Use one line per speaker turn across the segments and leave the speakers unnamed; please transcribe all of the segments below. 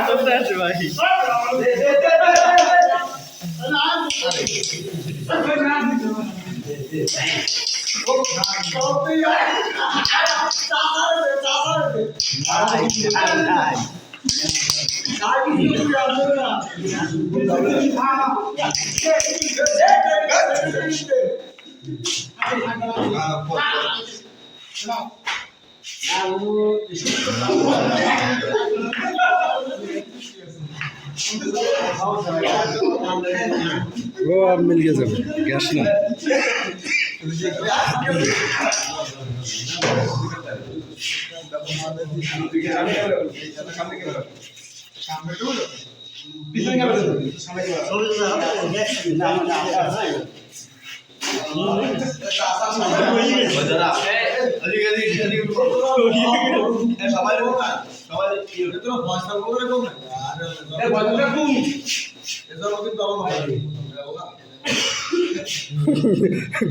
চলতে আছে ভাই।
वो अब मिल गया सब गैस ना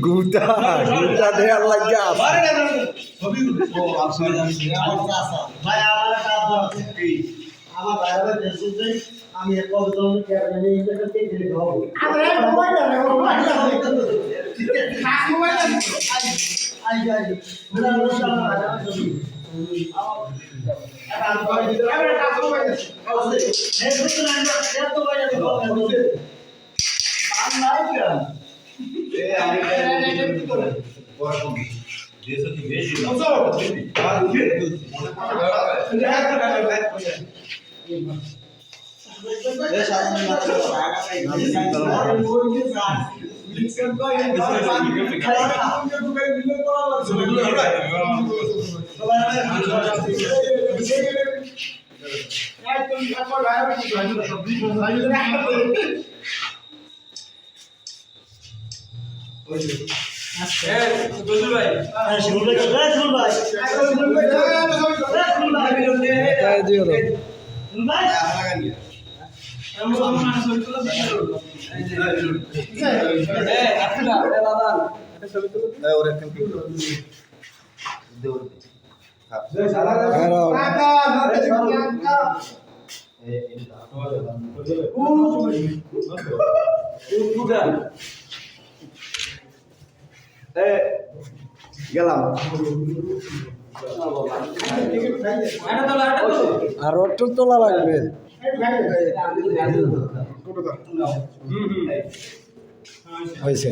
गुटा गुटा दे लग गया
আমার বাইরে দেশে আমি এক কবজন ক্যাবিনেট এটাকে দিয়ে দেব আমরা মোবাইল না মোবাইল খাস মোবাইল আই যাই পুরা রোশন না ছবি এটা আমরা খাস মোবাইল আছে এই বুঝতে না এত মোবাইল আছে মান নাই কেন এই আমি কি করে পড়াশোনা দেশে কি বেশি গেলাম আর ওটার তোলা লাগবে হয়েছে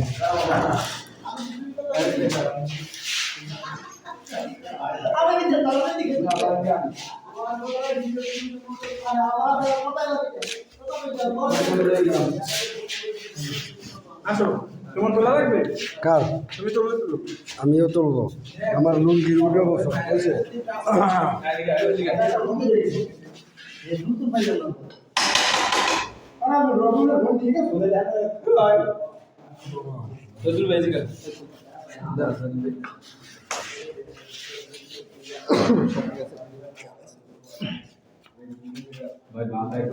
কার আমিও তুলবো আমার লুঙ্গির উঠে বসো হয়েছে
ভাই